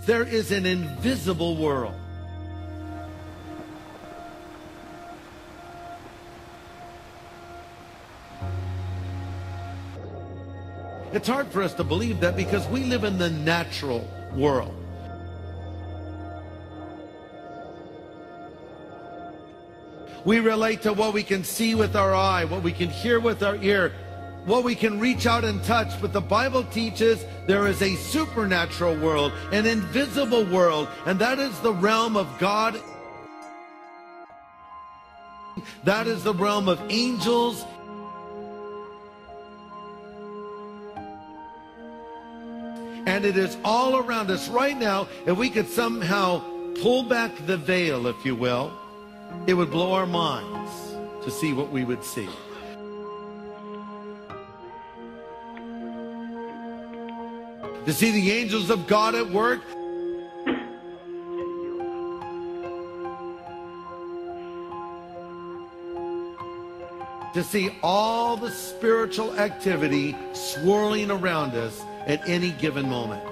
There is an invisible world. It's hard for us to believe that because we live in the natural world. We relate to what we can see with our eye, what we can hear with our ear, what we can reach out and touch. But the Bible teaches there is a supernatural world, an invisible world, and that is the realm of God. That is the realm of angels. And it is all around us right now. If we could somehow pull back the veil, if you will, it would blow our minds to see what we would see. To see the angels of God at work. To see all the spiritual activity swirling around us at any given moment.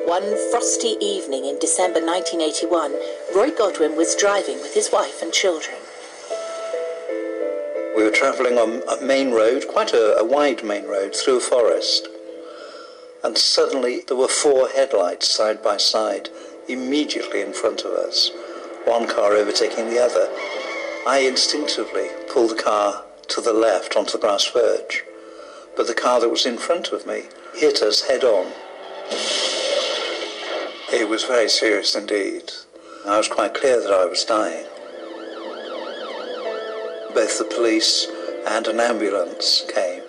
One frosty evening in December 1981, Roy Godwin was driving with his wife and children. We were travelling on a main road, quite a wide main road, through a forest. And suddenly there were 4 headlights side by side, immediately in front of us, one car overtaking the other. I instinctively pulled the car to the left onto the grass verge, but the car that was in front of me hit us head on. It was very serious indeed. I was quite clear that I was dying. Both the police and an ambulance came.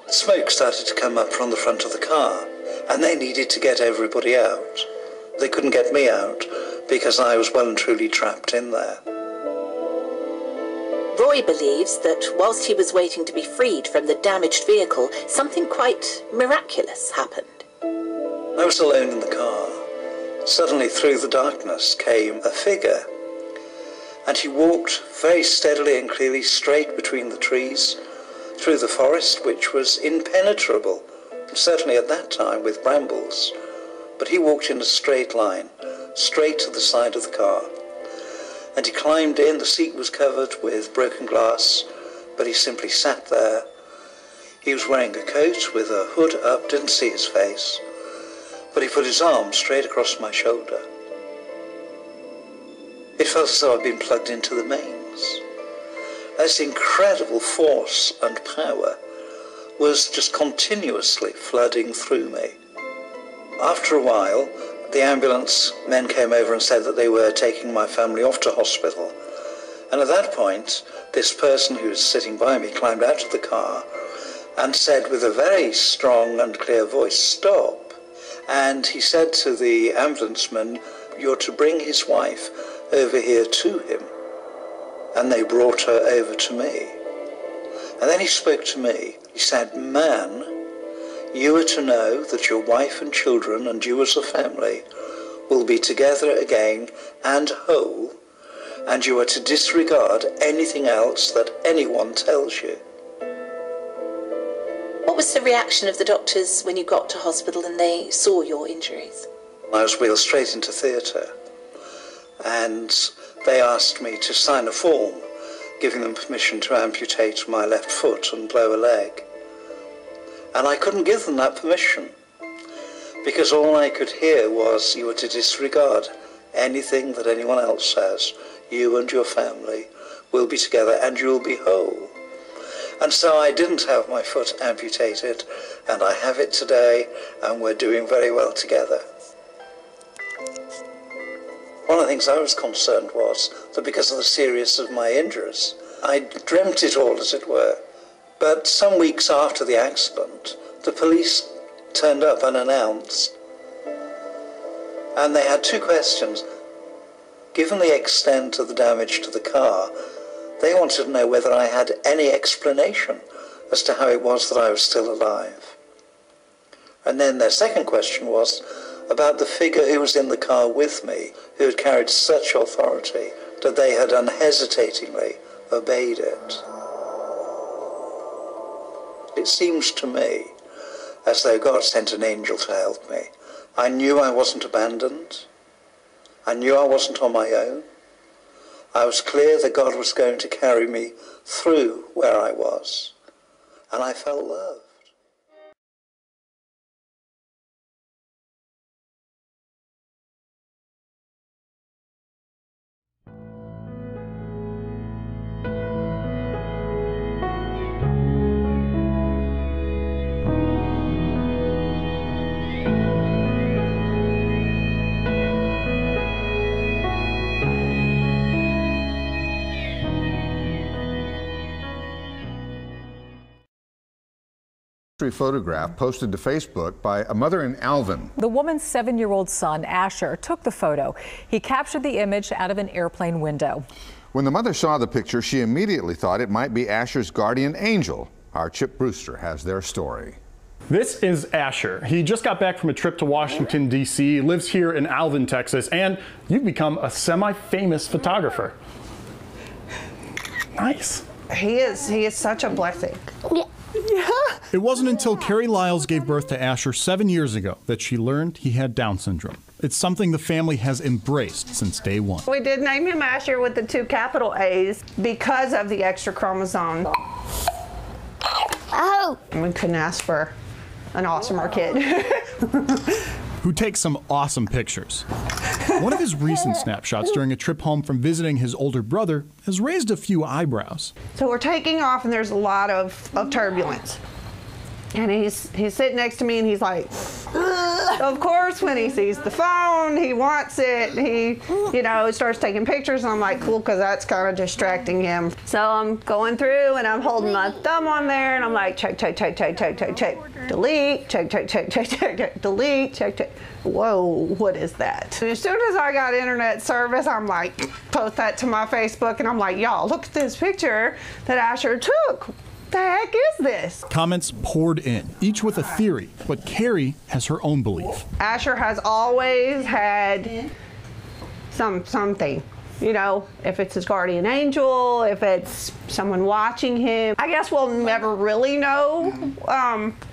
Smoke started to come up from the front of the car, and they needed to get everybody out. They couldn't get me out because I was well and truly trapped in there. Roy believes that whilst he was waiting to be freed from the damaged vehicle, something quite miraculous happened. I was alone in the car. Suddenly through the darkness came a figure, and he walked very steadily and clearly straight between the trees, through the forest, which was impenetrable, certainly at that time with brambles. But he walked in a straight line, straight to the side of the car. And he climbed in. The seat was covered with broken glass, but he simply sat there. He was wearing a coat with a hood up, didn't see his face, but he put his arm straight across my shoulder. It felt as though I'd been plugged into the mains. This incredible force and power was just continuously flooding through me. After a while, the ambulance men came over and said that they were taking my family off to hospital. And at that point, this person who was sitting by me climbed out of the car and said with a very strong and clear voice, "Stop." And he said to the ambulanceman, "You're to bring his wife over here to him." And they brought her over to me. And then he spoke to me. He said, "Man, you are to know that your wife and children and you as a family will be together again and whole, and you are to disregard anything else that anyone tells you." What was the reaction of the doctors when you got to hospital and they saw your injuries? I was wheeled straight into theatre, and they asked me to sign a form giving them permission to amputate my left foot and lower leg. And I couldn't give them that permission, because all I could hear was, "You are to disregard anything that anyone else says. You and your family will be together and you'll be whole." And so I didn't have my foot amputated, and I have it today, and we're doing very well together. One of the things I was concerned was that because of the seriousness of my injuries, I dreamt it all, as it were. But some weeks after the accident, the police turned up unannounced. And they had two questions. Given the extent of the damage to the car, they wanted to know whether I had any explanation as to how it was that I was still alive. And then their second question was about the figure who was in the car with me, who had carried such authority that they had unhesitatingly obeyed it. It seems to me as though God sent an angel to help me. I knew I wasn't abandoned. I knew I wasn't on my own. I was clear that God was going to carry me through where I was, and I felt loved. Photograph posted to Facebook by a mother in Alvin. The woman's 7-year-old son, Asher, took the photo. He captured the image out of an airplane window. When the mother saw the picture, she immediately thought it might be Asher's guardian angel. Our Chip Brewster has their story. This is Asher. He just got back from a trip to Washington, D.C., lives here in Alvin, Texas, and you've become a semi-famous photographer. Nice. He is such a blessing. Yeah. It wasn't until Carrie Lyles gave birth to Asher 7 years ago that she learned he had Down syndrome. It's something the family has embraced since day one. We did name him Asher with the 2 capital A's because of the extra chromosome. Oh! We couldn't ask for an awesomer kid. Who takes some awesome pictures. One of his recent snapshots during a trip home from visiting his older brother has raised a few eyebrows. So we're taking off and there's a lot of turbulence. And he's sitting next to me and he's like, ugh. Of course, when he sees the phone, he wants it. He, starts taking pictures and I'm like, cool, because that's kind of distracting him. So I'm going through and I'm holding my thumb on there and I'm like, check, check, check, check, check, check, check, delete, check, check, check, check, check, check, delete, check, check. Whoa, what is that? And as soon as I got internet service, I'm like, post that to my Facebook and I'm like, y'all, look at this picture that Asher took. What the heck is this? Comments poured in, each with a theory, but Carrie has her own belief. Asher has always had something. If it's his guardian angel, if it's someone watching him. I guess we'll never really know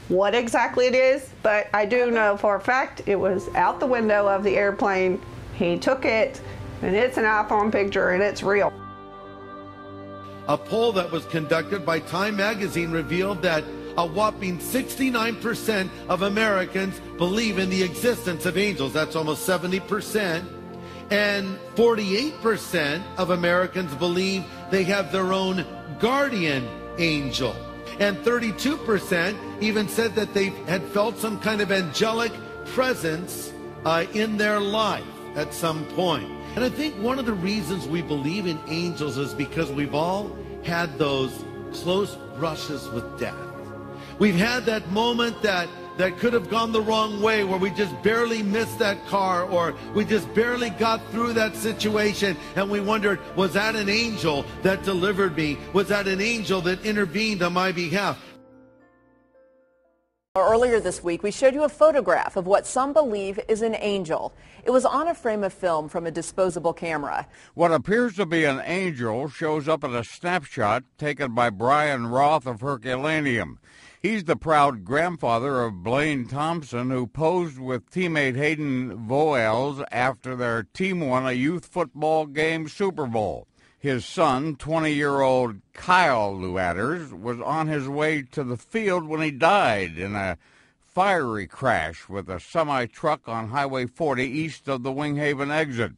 what exactly it is, but I do know for a fact it was out the window of the airplane. He took it, and it's an iPhone picture, and it's real. A poll that was conducted by Time magazine revealed that a whopping 69% of Americans believe in the existence of angels. That's almost 70%. And 48% of Americans believe they have their own guardian angel. And 32% even said that they had felt some kind of angelic presence in their life at some point. And I think one of the reasons we believe in angels is because we've all had those close brushes with death. We've had that moment that could have gone the wrong way, where we just barely missed that car, or we just barely got through that situation, and we wondered, was that an angel that delivered me? Was that an angel that intervened on my behalf? Earlier this week, we showed you a photograph of what some believe is an angel. It was on a frame of film from a disposable camera. What appears to be an angel shows up in a snapshot taken by Brian Roth of Herculaneum. He's the proud grandfather of Blaine Thompson, who posed with teammate Hayden Voelz after their team won a youth football game Super Bowl. His son, 20-year-old Kyle Luatters, was on his way to the field when he died in a fiery crash with a semi-truck on Highway 40 east of the Winghaven exit.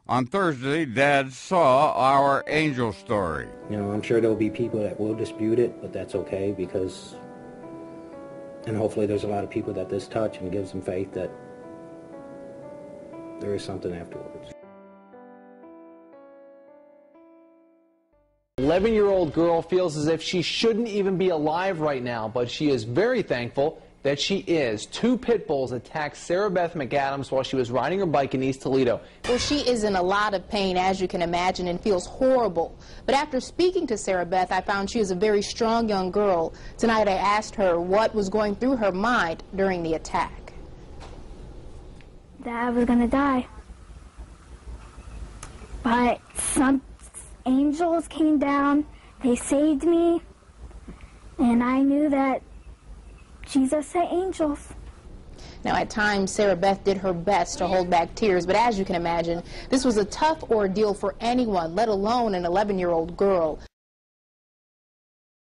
On Thursday, Dad saw our angel story. I'm sure there'll be people that will dispute it, but that's okay, because, and hopefully there's a lot of people that this touch and gives them faith that there is something afterwards. 11-year-old girl feels as if she shouldn't even be alive right now, but she is very thankful that she is. 2 pit bulls attacked Sarah Beth McAdams while she was riding her bike in East Toledo. Well, she is in a lot of pain, as you can imagine, and feels horrible. But after speaking to Sarah Beth, I found she is a very strong young girl. Tonight I asked her what was going through her mind during the attack. That I was gonna die. But some angels came down, they saved me, and I knew that Jesus sent angels. Now, at times, Sarah Beth did her best to hold back tears, but as you can imagine, this was a tough ordeal for anyone, let alone an 11-year-old girl.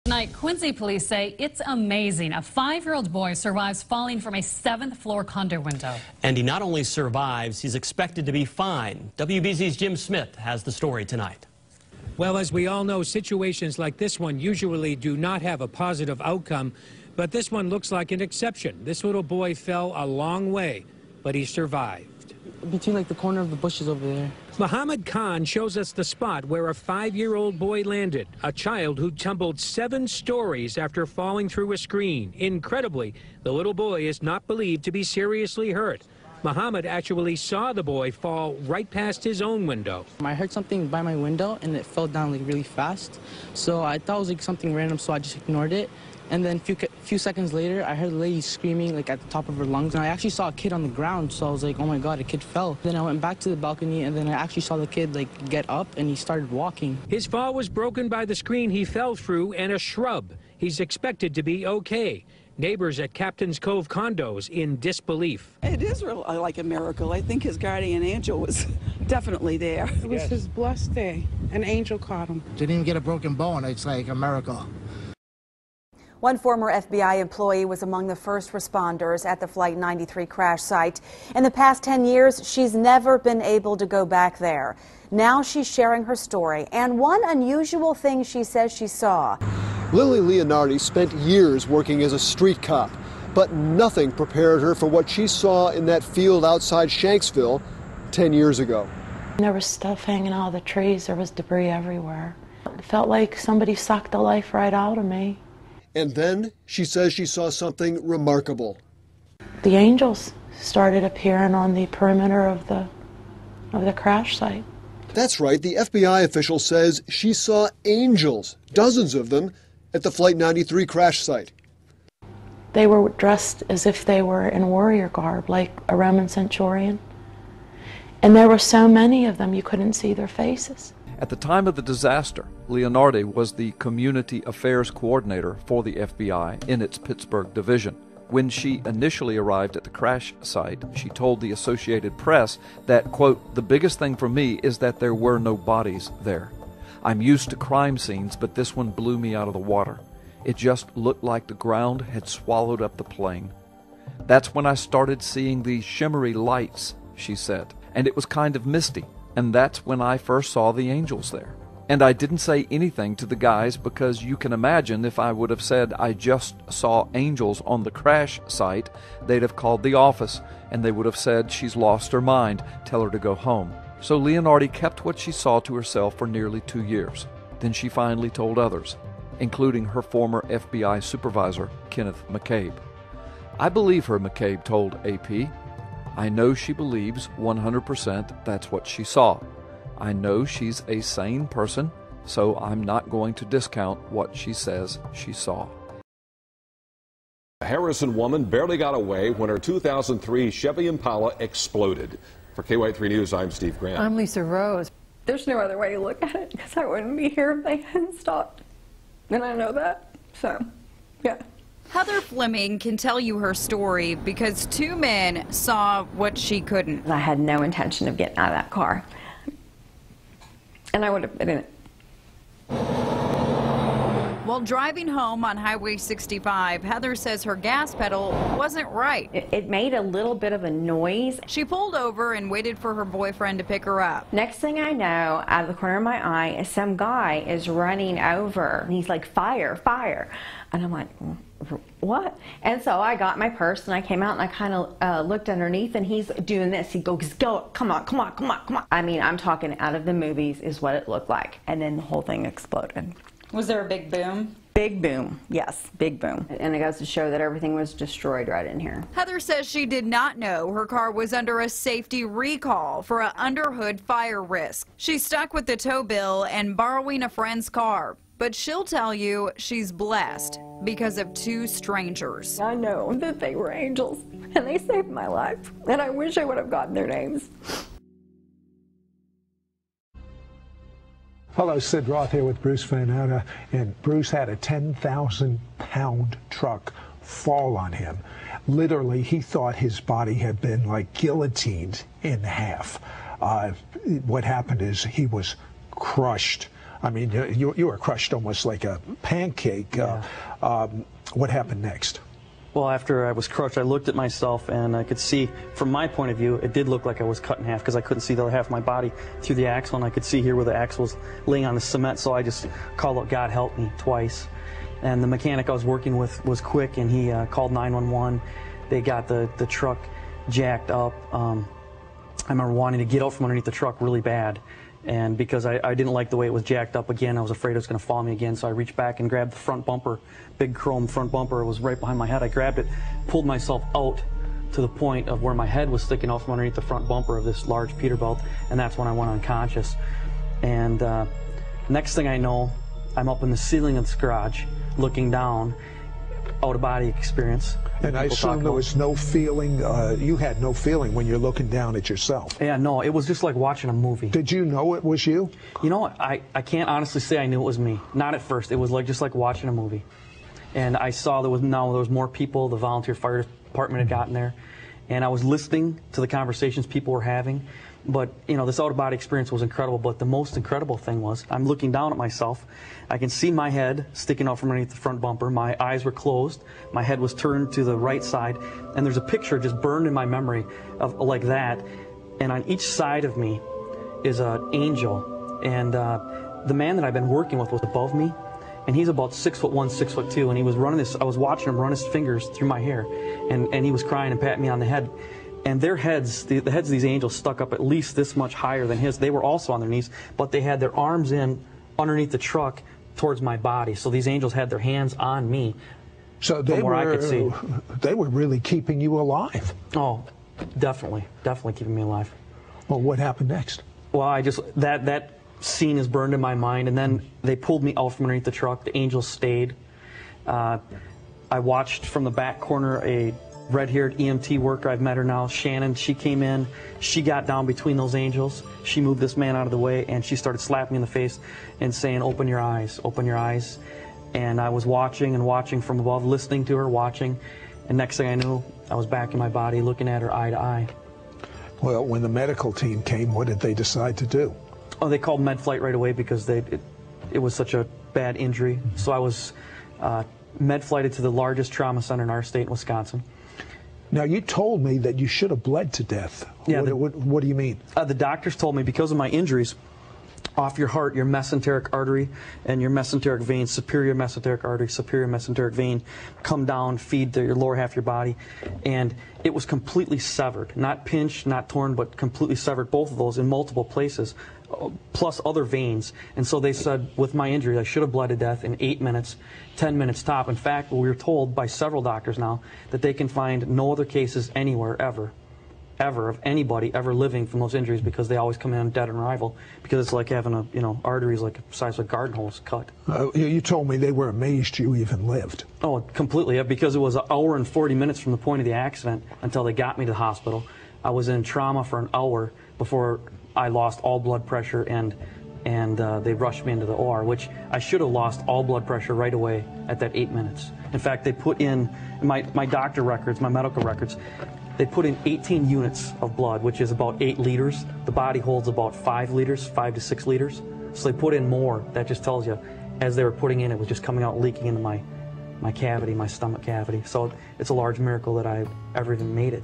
Tonight, Quincy police say it's amazing. A 5-year-old boy survives falling from a 7th-floor condo window. And he not only survives, he's expected to be fine. WBZ's Jim Smith has the story tonight. Well, as we all know, situations like this one usually do not have a positive outcome, but this one looks like an exception. This little boy fell a long way, but he survived. Between like the corner of the bushes over there. Muhammad Khan shows us the spot where a 5-year-old boy landed, a child who tumbled 7 stories after falling through a screen. Incredibly, the little boy is not believed to be seriously hurt. Muhammad actually saw the boy fall right past his own window. I heard something by my window and it fell down like really fast. So I thought it was like something random, so I just ignored it. And then a few seconds later, I heard the lady screaming like at the top of her lungs. And I actually saw a kid on the ground, so I was like, oh my God, a kid fell. Then I went back to the balcony, and then I actually saw the kid like get up, and he started walking. His fall was broken by the screen he fell through and a shrub. He's expected to be okay. Neighbors at Captain's Cove condos in disbelief. It is like a miracle. I think his guardian angel was definitely there. It was his blessed day. An angel caught him. Didn't even get a broken bone. It's like a miracle. One former FBI employee was among the first responders at the Flight 93 crash site. In the past 10 years, she's never been able to go back there. Now she's sharing her story and one unusual thing she says she saw. Lily Leonardi spent years working as a street cop, but nothing prepared her for what she saw in that field outside Shanksville 10 years ago. There was stuff hanging out of the trees. There was debris everywhere. It felt like somebody sucked the life right out of me. And then she says she saw something remarkable. The angels started appearing on the perimeter of the crash site. That's right, the FBI official says she saw angels, dozens of them, at the Flight 93 crash site. They were dressed as if they were in warrior garb, like a Roman centurion. And there were so many of them you couldn't see their faces. At the time of the disaster, Leonardi was the Community Affairs Coordinator for the FBI in its Pittsburgh division. When she initially arrived at the crash site, she told the Associated Press that, quote, "The biggest thing for me is that there were no bodies there. I'm used to crime scenes, but this one blew me out of the water. It just looked like the ground had swallowed up the plane. That's when I started seeing these shimmery lights," she said, "and it was kind of misty. And that's when I first saw the angels there. And I didn't say anything to the guys because you can imagine if I would have said I just saw angels on the crash site, they'd have called the office and they would have said she's lost her mind, tell her to go home." So Leonardi kept what she saw to herself for nearly 2 years. Then she finally told others, including her former FBI supervisor, Kenneth McCabe. "I believe her," McCabe told AP. "I know she believes 100% that's what she saw. I know she's a sane person, so I'm not going to discount what she says she saw." A Harrison woman barely got away when her 2003 Chevy Impala exploded. For KY3 News, I'm Steve Grant. I'm Lisa Rose. There's no other way to look at it because I wouldn't be here if they hadn't stopped. And I know that, so, yeah. Heather Fleming can tell you her story because 2 men saw what she couldn't. I had no intention of getting out of that car. And I would have been in it. While driving home on Highway 65, Heather says her gas pedal wasn't right. It made a little bit of a noise. She pulled over and waited for her boyfriend to pick her up. Next thing I know, out of the corner of my eye, some guy is running over. He's like, "Fire, fire." And I'm like, "What?" And so I got my purse and I came out and I kind of looked underneath and he's doing this. He goes, "Go, come on, come on, come on, come on." I mean, I'm talking out of the movies is what it looked like. And then the whole thing exploded. Was there a big boom? Big boom. Yes, big boom. And it goes to show that everything was destroyed right in here. Heather says she did not know her car was under a safety recall for an underhood fire risk. She's stuck with the tow bill and borrowing a friend's car. But she'll tell you she's blessed because of two strangers. I know that they were angels, and they saved my life. And I wish I would have gotten their names. Hello, Sid Roth here with Bruce Fanata, and Bruce had a 10,000-pound truck fall on him. Literally, he thought his body had been like guillotined in half. What happened is he was crushed. I mean, you were crushed almost like a pancake. Yeah. What happened next? Well, after I was crushed, I looked at myself and I could see, from my point of view, it did look like I was cut in half because I couldn't see the other half of my body through the axle, and I could see here where the axle was laying on the cement, so I just called out, "God help me," twice. And the mechanic I was working with was quick, and he called 911. They got the truck jacked up. I remember wanting to get out from underneath the truck really bad. And because I didn't like the way it was jacked up again, I was afraid it was going to fall on me again, so I reached back and grabbed the front bumper, big chrome front bumper. It was right behind my head. I grabbed it, pulled myself out to the point of where my head was sticking out from underneath the front bumper of this large Peterbilt, and that's when I went unconscious. And next thing I know, I'm up in the ceiling of this garage, looking down, out-of-body experience. And I assume there was no feeling, you had no feeling when you're looking down at yourself. Yeah, no, it was just like watching a movie. Did you know it was you? You know what, I can't honestly say I knew it was me. Not at first. It was like just like watching a movie. And I saw there was more people, the volunteer fire department had gotten there, and I was listening to the conversations people were having. But, you know, this out-of-body experience was incredible, but the most incredible thing was I'm looking down at myself. I can see my head sticking out from underneath the front bumper. My eyes were closed. My head was turned to the right side. And there's a picture just burned in my memory of like that. And on each side of me is an angel. And the man that I've been working with was above me. And he's about 6'1", 6'2", and he was running this. I was watching him run his fingers through my hair. And he was crying and patting me on the head. And their heads, the heads of these angels stuck up at least this much higher than his. They were also on their knees, but they had their arms in underneath the truck towards my body. So these angels had their hands on me. So they were really keeping you alive. Oh, definitely keeping me alive. Well, what happened next? Well, that scene is burned in my mind, and then they pulled me out from underneath the truck. The angels stayed. I watched from the back corner a red-haired EMT worker. I've met her now, Shannon. She came in, she got down between those angels, she moved this man out of the way, and she started slapping me in the face and saying, "Open your eyes, open your eyes." And I was watching and watching from above, listening to her, watching, and next thing I knew, I was back in my body looking at her eye to eye. Well, when the medical team came, what did they decide to do? Oh, they called med flight right away because it was such a bad injury. So I was med flighted to the largest trauma center in our state in Wisconsin. Now, you told me that you should have bled to death. Yeah, what do you mean? The doctors told me because of my injuries, off your heart, your mesenteric artery and your mesenteric vein, superior mesenteric artery, superior mesenteric vein, come down, feed your lower half of your body. And it was completely severed. Not pinched, not torn, but completely severed, both of those in multiple places, plus other veins. And so they said, with my injury, I should have bled to death in 8 minutes, 10 minutes top. In fact, we were told by several doctors now that they can find no other cases anywhere ever of anybody ever living from those injuries because they always come in dead on arrival because it's like having arteries like the size of garden hose cut. You told me they were amazed you even lived. Oh, completely, because it was an hour and 40 minutes from the point of the accident until they got me to the hospital. I was in trauma for an hour before I lost all blood pressure and they rushed me into the OR, which I should have lost all blood pressure right away at that 8 minutes. In fact, they put in my doctor records, my medical records, they put in 18 units of blood, which is about 8 liters. The body holds about 5 liters, 5 to 6 liters. So they put in more. That just tells you, as they were putting in, it was just coming out, leaking into my cavity, my stomach cavity. So it's a large miracle that I ever even made it.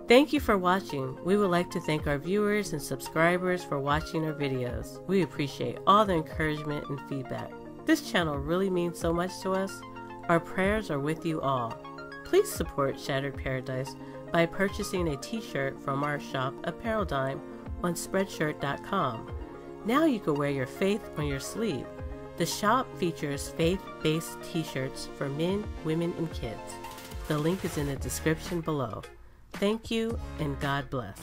Thank you for watching. We would like to thank our viewers and subscribers for watching our videos. We appreciate all the encouragement and feedback. This channel really means so much to us. Our prayers are with you all. Please support Shattered Paradise by purchasing a t-shirt from our shop, Apparel Dime, on Spreadshirt.com. Now you can wear your faith on your sleeve. The shop features faith-based t-shirts for men, women, and kids. The link is in the description below. Thank you, and God bless.